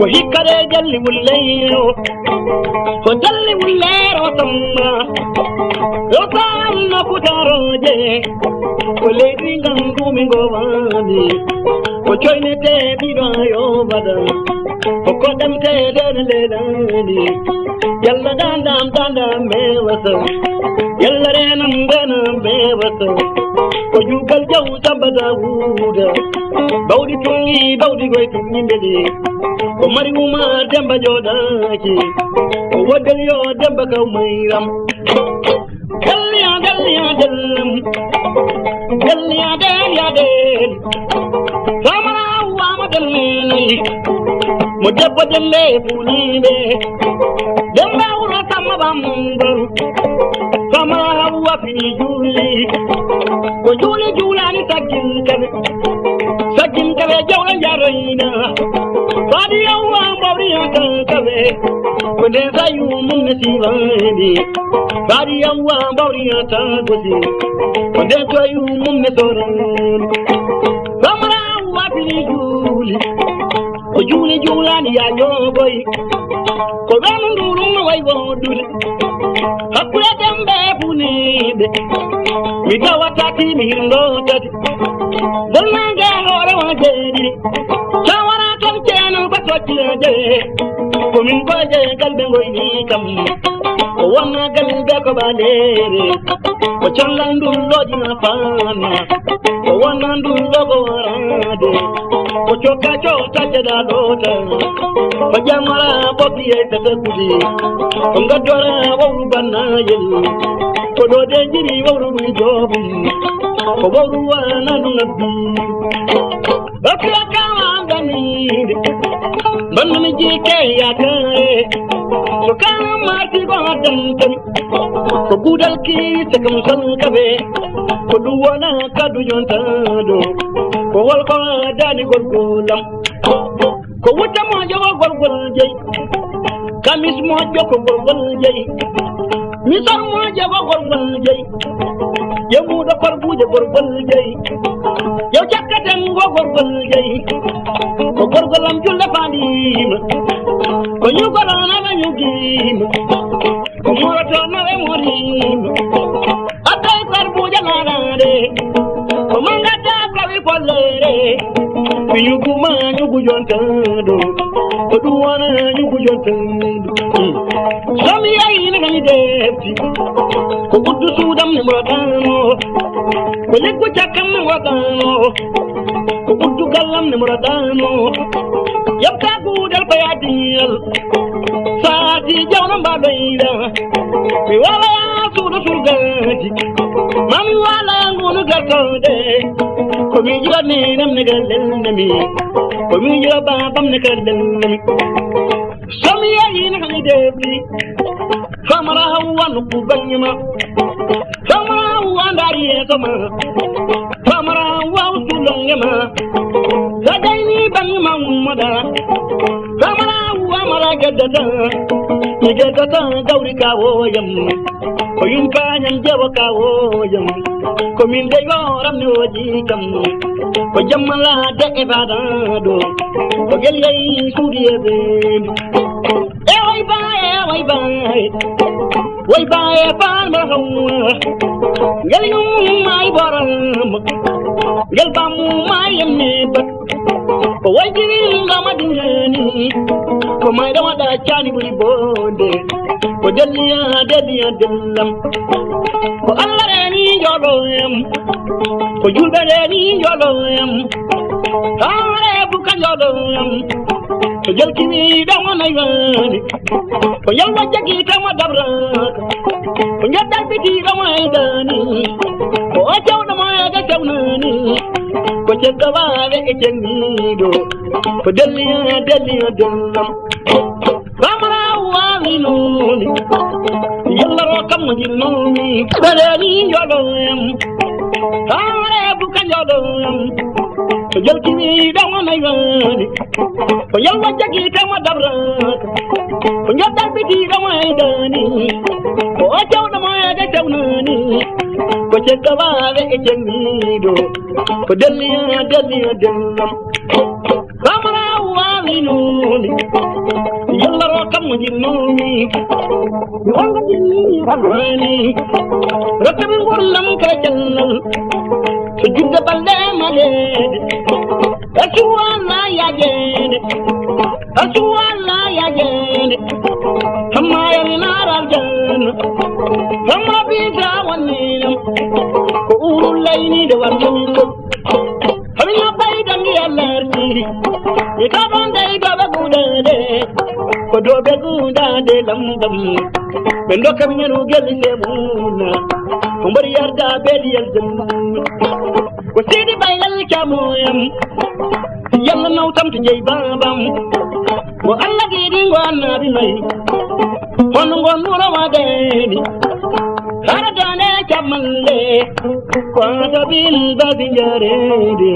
وهيكره جلي والليل وجلي والليل وطمنا يطعنا كتاروجي وليدي غنغو من غواني وشوينة تبيرا يوبادا وقدم تدن لداني يلا دام ميوسا يلا رينم دانا ميوسا ويوكال جو سبدا وودا بودي توني بودي غوي توني مدي وماري وما دمبا جوداكي وودل يو دمبا كوميرام يا دل سما وما دلني مجب دلي فولي بي دمبا ورا سما بامبر سما هو في جولي وجولي جولاني سجن كبه جولا جارينا فادي يوم بوريا كبه ودنسا يوم نسيباني فادي يوم بوريا كبه ودنسا يوم نسوران سمرا وابلي جولي وجولي جولاني يا يوبوي كوغان نورو واي ودول hakula dembe bunide mitawa taki mihindo tati dolnanga hore wajedi chawara tan chenu batwaje komin baje galbe ngoyni kam o wonna galbe ko balere o challandu lojina fana o wonna ndu logo warade o choka chota jada dota pajamara bokiye tatakudi ngadora wawru banna yeli ko do de jiri wawru mi jobu ko wawru wana nabi bakla kama gani banna mi jike ya kare ko kama ti badan tan ko budal ki te kam san kabe ko duwana kadu jonta do ko wal ko dani gorgolam ko wuta mo jogo gorgol jey kamis mo jogo gorgol jey misar mo jogo gorgol jey yemu do kor buje gorgol jey yow cakatem go gorgol jey ko gorgolam julle fandim ko nyugolana na nyugim ko morato na we morim atay kor buje narade ko mangata ko wi pollere nyuguma nyugu jontando ko duwana nyugu jontando sami ay ni ngani defti ko buddu sudam ni muradano ko leggo chakam ni muradano ko buddu gallam ni muradano yakka gudal bayadiyal saati jawna mbadoyda mi wala suudu surgaji mami wala ngunu gartode ko mi jira ni nam ne galel nami ko mi jira babam ne galel nami sami ay ni ngani defti famara hawa no kubanyama famara hawa ndari sama famara hawa sulongema sadaini banyama mada famara hawa mara gadata ni gadata gauri kawo yam ko yum kanyan jawa kawo yam ko min de yoram no jikam ko jamala de ibadado ko gel yai sudiye be way bae pan marhawa gel yum mai baram gel bamu mai yamne bat ko wajiri ngama dingani ko mai da wada chani buri bonde ko daliya dellam ko Allah reni joloyam ko julbe reni joloyam tare bukan joloyam ko jel kimi dama naywani ko yal wajagi tama dabra ko nyadal biti dama dani ko jawna ma ga jawnani ko cegawale e cengido ko daliya dellam famara waminuni yalla ro kam jinuni dalani yolom tare bukan yolom ko jel kimi dama naywani ko yal wajagi tama dabra ko nyadal biti dama dani ko jawna ma ga jawnani ko cegawale e cengido ko daliya dellam famara minuni yalla ro kam jinuni wanga jinni ramani rakami wallam ka jannal sujudda balle male aswala ya jene aswala ya jene amma yana rajan amma bi da wannan ko urul layni da wannan ko hamina bai dangi alarti ika bandai baba gudade ko dobe gudade lamdam bendo kamnyanu gelle muna kumbari yarda beli yalzam ko sidi baylal kamoyam yalla nawtam to jey babam wo alla gidi ngonna bi may hon ngonnura wadeni haradane kamalle ko tabil badinjare de